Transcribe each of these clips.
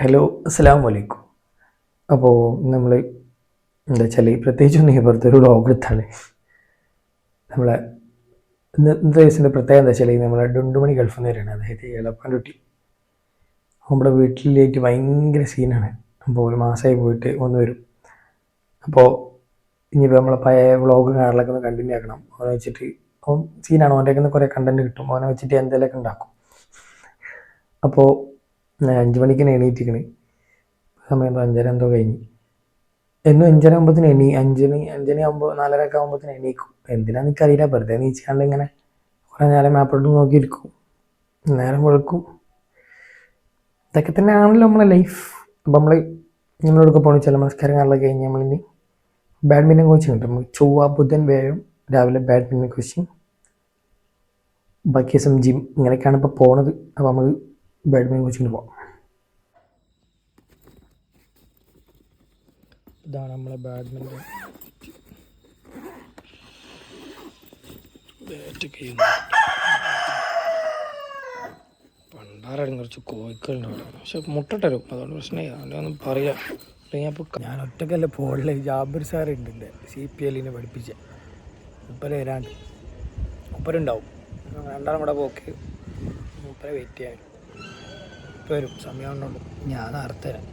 Hello, അസ്സലാമു അലൈക്കും. അപ്പോൾ നമ്മൾ എന്താ വെച്ചാൽ പ്രത്യേകിച്ചൊന്നും വെറുതെ ഒരു വ്ളോഗ് എടുത്താണ്. നമ്മളെ ഇന്നത്തെ ദിവസത്തിൻ്റെ പ്രത്യേകത എന്താ വെച്ചാൽ നമ്മളെ ഡുണ്ടുമണി ഗൾഫിൽ നിന്ന് വരികയാണ്. അതായത് എളപ്പാൻ കുട്ടി നമ്മുടെ വീട്ടിലേക്ക് ഭയങ്കര സീനാണ്. അപ്പോൾ ഒരു മാസമായി പോയിട്ട് ഒന്ന് വരും. അപ്പോൾ ഇനിയിപ്പോൾ നമ്മളെ പഴയ വ്ളോഗ് കാര്യങ്ങളൊക്കെ ഒന്ന് കണ്ടിന്യൂ ആക്കണം. അവനെ വെച്ചിട്ട് അവൻ സീനാണ്, അവൻ്റെ നിന്ന് കുറേ കണ്ടൻറ്റ് കിട്ടും. അവനെ വെച്ചിട്ട് എന്തെങ്കിലുമൊക്കെ ഉണ്ടാക്കും. അപ്പോൾ 5 മണിക്ക് എണീറ്റിക്കണ്. സമയം 5:30 എന്തോ കഴിഞ്ഞ്. എന്നും 5:30 ആകുമ്പോഴത്തേന് 5 മണി ആകുമ്പോൾ 4:30 ഒക്കെ ആകുമ്പോഴത്തേന് എണീക്കും. എന്തിനാന്ന് എനിക്കറിയില്ല, വെറുതെ എണീച്ചാണ്ട് ഇങ്ങനെ കുറേ നേരം മാപ്പിട്ട് നോക്കിയിരിക്കും, നേരം വെളുക്കും. ഇതൊക്കെ തന്നെയാണല്ലോ നമ്മളെ ലൈഫ്. അപ്പോൾ നമ്മളെടുക്കെ പോകണം വെച്ചാൽ നമസ്കാരം കാര്യങ്ങളൊക്കെ കഴിഞ്ഞ് നമ്മളിനി ബാഡ്മിൻ്റൺ കോച്ചിങ് ഉണ്ട്. നമുക്ക് ചൊവ്വ ബുധൻ വ്യാഴം രാവിലെ ബാഡ്മിൻ്റൺ കോച്ചിങ്, ബാക്കി ദിവസം ജിം, ഇങ്ങനെയൊക്കെയാണ് ഇപ്പോൾ പോണത്. അപ്പോൾ നമുക്ക് ബാഡ്മിൻ്റൺ കോച്ചിങ്ങിന് പോകാം. ഇതാണ് നമ്മളെ ബാഡ്മിൻ്റൺ പണ്ടാരും കുറച്ച് കോഴിക്കളുണ്ട്, പക്ഷെ മുട്ടട്ടരും, അതുകൊണ്ട് പ്രശ്നമില്ല. അതിനൊന്നും പറയാം. ഞാൻ ഒറ്റക്കല്ല പോളിൽ ജാബിർ സാറുണ്ട്, എൻ്റെ CPL പഠിപ്പിച്ച. മുപ്പര വരാണ്ട് മുപ്പരുണ്ടാവും, രണ്ടാളും കൂടെ പോക്ക്. മുപ്പര വെയിറ്റ് ചെയ്യാൻ ഇപ്പം വരും, സമയം ഉണ്ടോ. ഞാൻ നേരത്തെ തരാം.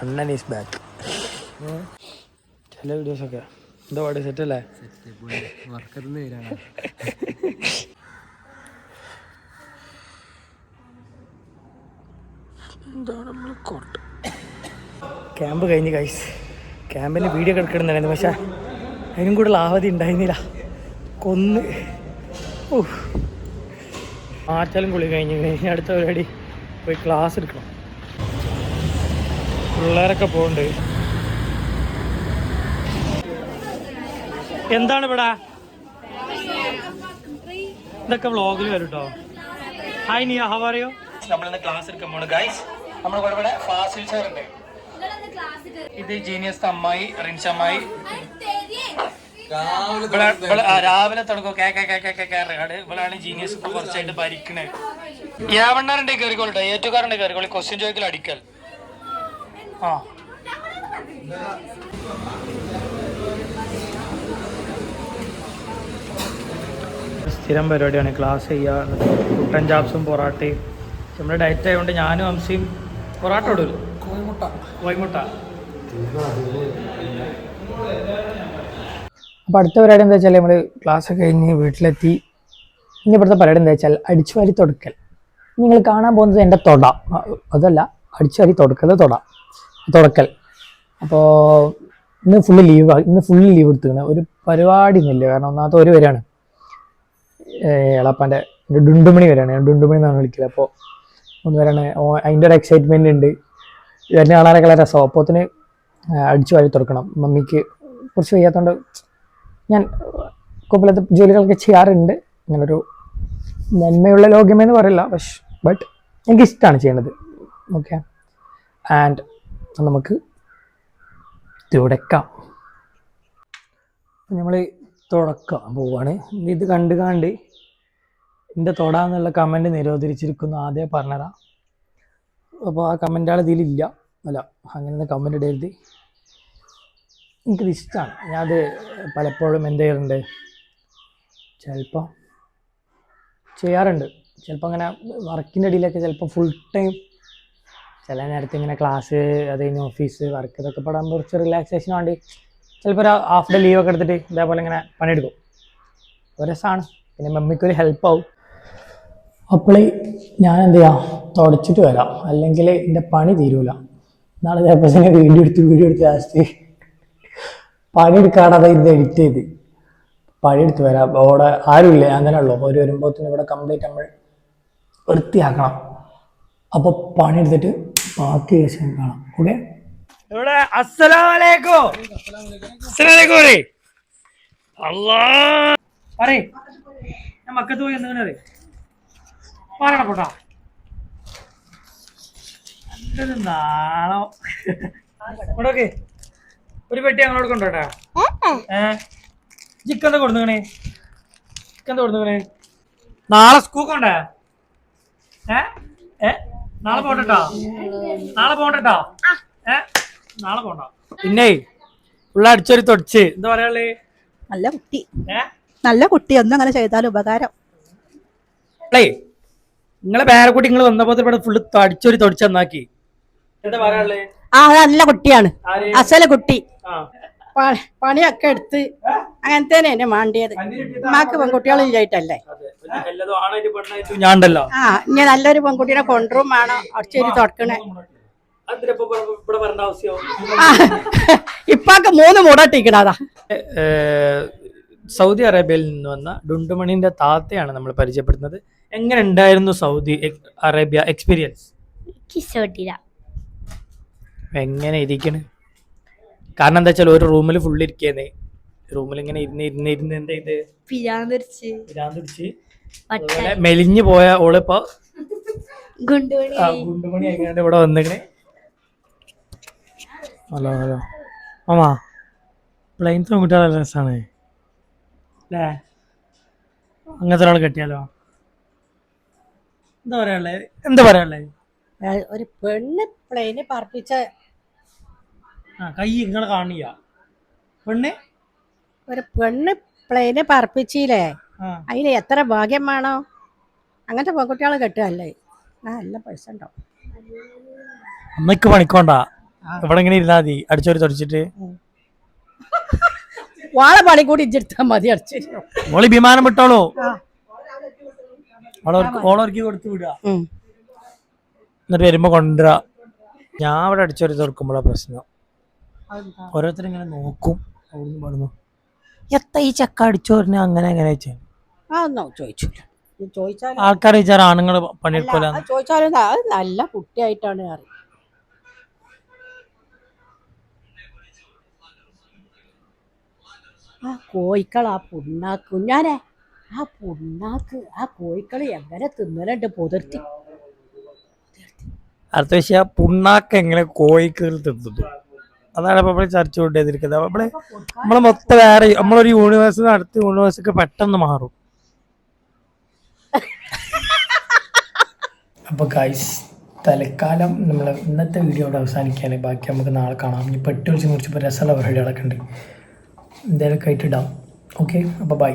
അണ്ണൻ ഈസ് ബാക്ക്. ചില വീഡിയോസൊക്കെ എന്താ പാട്, സെറ്റല്ലേ? വർക്കത്തുനിന്ന് വരാണ്. എന്താണ് നമ്മൾ കോട്ട് ക്യാമ്പ് കഴിഞ്ഞ് ഗൈസ്. ക്യാമ്പിൻ്റെ വീഡിയോ കിടക്കുന്നുണ്ടായിരുന്നു, പക്ഷേ അതിനും കൂടുതൽ ആവധി ഉണ്ടായിരുന്നില്ല. കൊന്ന് മാറ്റാലും കുളി കഴിഞ്ഞ് അടുത്ത പരിപാടി പോയി ക്ലാസ് എടുക്കണം. പിള്ളേരൊക്കെ പോകുന്നുണ്ട്. എന്താണ് ഇവിടെ ഇതൊക്കെ വ്ളോഗിൽ വരും കേട്ടോ. ഹായ് നിയ, ഹൗ ആർ യു? നമ്മളിന്ന് ക്ലാസ് എടുക്കാൻ പോണ് ഗൈസ്. നമ്മളിവിടെ ഇവിടെ ഫാസിൽ സാർ ഉണ്ട്. ഇത് ജീനിയസ് അമ്മായി, റിൻഷ അമ്മായി. രാവിലെ തുടങ്ങും ഇവളാണ് ജീനിയസ്. ഇപ്പൊ കുറച്ചായിട്ട് ഭരിക്കണേ. ഏവണ്ണാറുണ്ട് കയറിക്കോളട്ടെ, ഏറ്റുകാരുണ്ട് കയറിക്കോളി. ക്വസ്റ്റ്യൻ ചോദിക്കൽ അടിക്കൽ. ആ സ്ഥിരം പരിപാടിയാണ് ക്ലാസ് ചെയ്യുക. കുട്ടൻ ചാപ്സും പൊറാട്ടയും. നമ്മുടെ ഡയറ്റ് ആയതുകൊണ്ട് ഞാനും അംസിയും പൊറാട്ട ഇടൂല്ലോ, കോഴിമുട്ട. അപ്പോൾ അടുത്ത പരിപാടി എന്താ വെച്ചാൽ നമ്മൾ ക്ലാസ് കഴിഞ്ഞ് വീട്ടിലെത്തി. ഇനി ഇവിടുത്തെ പരിപാടി എന്താ വെച്ചാൽ അടിച്ചു വാരി തുടക്കൽ. നിങ്ങൾ കാണാൻ പോകുന്നത് എൻ്റെ തൊട, അതല്ല അടിച്ചു വാരി തുടക്കൽ. അപ്പോൾ ഇന്ന് ഫുള്ള് ലീവ് എടുത്തുക്കണം. ഒരു പരിപാടി ഒന്നുമില്ല, കാരണം ഒന്നാമത്തെ ഒരു വരെയാണ് എളപ്പാൻ്റെ ഡുണ്ടുമണി വരെയാണ്. ഞാൻ ഡുണ്ടുമണി എന്നാണ് വിളിക്കല്. അപ്പോൾ ഒന്ന് വരാണ്, അതിൻ്റെ ഒരു എക്സൈറ്റ്മെൻ്റ് ഉണ്ട്. വരുന്ന കാണാനൊക്കെ വളരെ രസം. അപ്പോത്തിന് അടിച്ചു വാരി തുറക്കണം. മമ്മിക്ക് കുറച്ച് വയ്യാത്തതുകൊണ്ട് ഞാൻ കുഴപ്പമില്ലാത്ത ജോലികളൊക്കെ ചെയ്യാറുണ്ട്. അങ്ങനൊരു നന്മയുള്ള ലോകമെന്ന് പറയില്ല, ബട്ട് എനിക്കിഷ്ടമാണ് ചെയ്യണത്. ഓക്കെ, ആൻഡ് നമുക്ക് തുടക്കാം. നമ്മൾ തുടക്കാൻ പോവാണ്. ഇത് കണ്ട് എൻ്റെ തൊടാന്നുള്ള കമൻറ്റ് നിരോധിച്ചിരിക്കുന്നു, ആദ്യം പറഞ്ഞതാണ്. അപ്പോൾ ആ കമൻറ്റുകൾ ഇതിലില്ല. അല്ല, അങ്ങനെ കമൻറ്റ് ഇടരുത്. എനിക്കത് ഇഷ്ടമാണ്. ഞാനത് പലപ്പോഴും എന്ത് ചെയ്യാറുണ്ട്, ചിലപ്പോൾ ചെയ്യാറുണ്ട്. ചിലപ്പോൾ അങ്ങനെ വർക്കിൻ്റെ ഇടയിലൊക്കെ ചിലപ്പോൾ ഫുൾ ടൈം, ചില നേരത്തെ ഇങ്ങനെ ക്ലാസ്, അത് കഴിഞ്ഞ് ഓഫീസ് വർക്ക്, ഇതൊക്കെ പെടാൻ കുറച്ച് റിലാക്സേഷന് വേണ്ടി ചിലപ്പോൾ ഒരു ഹാഫ് ഡേ ലീവൊക്കെ എടുത്തിട്ട് ഇതേപോലെ ഇങ്ങനെ പണിയെടുക്കും. ഒരു രസമാണ്, പിന്നെ മമ്മിക്കൊരു ഹെൽപ്പാവും. അപ്പോൾ ഞാൻ എന്ത് ചെയ്യാം, തുടച്ചിട്ട് വരാം, അല്ലെങ്കിൽ എൻ്റെ പണി തീരൂല. നാളെ ഇതേപോലെ വീഡിയോ എടുത്ത് ലാസ്റ്റ് പണിയെടുക്കാതെ ഇത് എഡിറ്റ് ചെയ്ത് പണിയെടുത്ത് വരാം. അവിടെ ആരുമില്ല, അങ്ങനെ ഉള്ളൂ. ഒരു വരുമ്പോഴത്തേനും ഇവിടെ കംപ്ലീറ്റ് നമ്മൾ വൃത്തിയാക്കണം. അപ്പോൾ പണിയെടുത്തിട്ട് ബാക്കി കേസ് കാണാം. ഓക്കെ, ഇവിടെ അസ്സലാമലൈക്കും. പറയേ, ഞാൻ മക്കത്ത് പോയി എന്താണ് പറയണം പോട്ടാ. നാളോ ഇവിടൊക്കെ ഒരു പെട്ടി ഞങ്ങളോട് കൊണ്ടോട്ടാ. ചിക്കൻ കൊടുക്കണേ. നാളെ സ്കൂൾ കൊണ്ടേ നാളെ പോണ്ടോ നാളെ പോണ്ടോ നാളെ പോണ്ട. പിന്നെ ഉള്ള അടിച്ചൊരു തൊടിച്ച് എന്താ പറയാ നല്ല കുട്ടി നല്ല കുട്ടി ഒന്നും അങ്ങനെ ചെയ്താലും ഉപകാരം. നിങ്ങളെ പേരക്കുട്ടി നിങ്ങൾ വന്നപ്പോ ഇവിടെ ഫുള്ള് അടിച്ചൊരു തൊടിച്ച് നന്നാക്കി. എന്താ പറയാ നല്ല കുട്ടിയാണ്, അസല കുട്ടി. പണിയൊക്കെ എടുത്ത് അങ്ങനത്തെ എന്നെ മാണ്ടിയത്. ഉമ്മാക്ക് പെൺകുട്ടികളില്ലായിട്ടല്ലേ. ഞാണ്ടല്ലോ ഇനി നല്ലൊരു പെൺകുട്ടീനെ കൊണ്ടുവരും വേണം. അടിച്ചൊരു തുടക്കണേ. ഇപ്പൊക്കെ 3 മുടട്ടിക്കണതാ. സൗദി അറേബ്യയിൽ നിന്ന് വന്ന ഡുണ്ടുമണിന്റെ താത്തയാണ് നമ്മൾ പരിചയപ്പെടുന്നത്. എങ്ങനെ ഉണ്ടായിരുന്നു സൗദി അറേബ്യ എക്സ്പീരിയൻസ്? എങ്ങനെ ഇരിക്കണ്? കാരണം എന്താ വെച്ചാൽ ഒരു റൂമിൽ ഫുള്ള് ഇരിക്കുന്നേ, റൂമിൽ ഇങ്ങനെ ഇരുന്ന് എന്താ ഇത് പിരാന്തിടിച്ച് മെലിഞ്ഞു പോയ ഓളിപ്പോ ഗുണ്ടുമണി എങ്ങനെ ഇവിടെ വന്നിങ്ങനെ. ഹലോ ഹലോ മാമാ, പ്ലെയിൻ പെൺകുട്ടികളെ രസമാണ് അല്ലേ? അങ്ങനത്തെ ഒരാൾ കെട്ടിയാലോ? എന്താ പറയാ ഒരു പെണ്ണ് പ്ലെയിന് പറപ്പിച്ച കൈ ഇങ്ങളെ കാണില്ല. പെണ്ണ് ഒരു പെണ്ണ് പ്ലെയിന് പറപ്പിച്ചില്ലേ, അതിന് എത്ര ഭാഗ്യം വേണോ? അങ്ങനത്തെ പെൺകുട്ടികളെ കെട്ടുകല്ലേ, നല്ല പൈസ ഉണ്ടാവും. അമ്മക്ക് പണിക്കോണ്ടാ, ഇവിടെ ഇങ്ങനെ ഇരുന്നാ മതി അടിച്ചോരി തുടച്ചിട്ട്. വാള പണി കൂടി ഇഞ്ചെടുത്താൽ മതി. അടിച്ചു മോളി വിമാനം വിട്ടോളൂ, ഓളൊരുക്കി കൊടുത്ത് വിടുക, എന്നിട്ട് വരുമ്പോ കൊണ്ടുവരാ. ഞാൻ അവിടെ അടിച്ചോരി തുറക്കുമ്പോഴാ പ്രശ്നം. ഓരോരുത്തർ ഇങ്ങനെ നോക്കും, അവിടുന്ന് പറഞ്ഞു എത്ര ഈ ചക്ക അടിച്ചോറിന് അങ്ങനെ എങ്ങനെ ആൾക്കാർ വിചാരം ആണുങ്ങൾ പണിയെടുക്കൂല. ചോദിച്ചാലും നല്ല കുട്ടിയായിട്ടാണ് അറിയാം. ആ കോഴിക്കൾ, ആ പുണ്ണാക്ക് കുഞ്ഞാനെ, ആ പുണ്ണാക്ക് ആ കോഴിക്കള് എങ്ങനെ തിന്നലുണ്ട് പുതിർത്തി. അടുത്ത വിഷയം പുണ്ണാക്ക് എങ്ങനെ കോഴിക്കൾ തിന്നു, അതാണ് ഇപ്പൊ നമ്മള് ചർച്ച കൊണ്ടുവന്നിരിക്കുന്നത്. നമ്മള് മൊത്തം വേറെ നമ്മളൊരു യൂണിവേഴ്സിന് അടുത്ത യൂണിവേഴ്സിക്ക് പെട്ടെന്ന് മാറും. അപ്പോൾ ഗൈസ്, തൽക്കാലം നമ്മൾ ഇന്നത്തെ വീഡിയോ ഇവിടെ അവസാനിക്കുകയാണ്. ബാക്കി നമുക്ക് നാളെ കാണാം. ഇനി പെട്ടി വെച്ച് കുറിച്ച് ഇപ്പോൾ രസമുള്ള പരിപാടികളൊക്കെ ഉണ്ട്, എന്തായാലും ആയിട്ട് ഇടാം. ഓക്കെ, അപ്പോൾ ബൈ.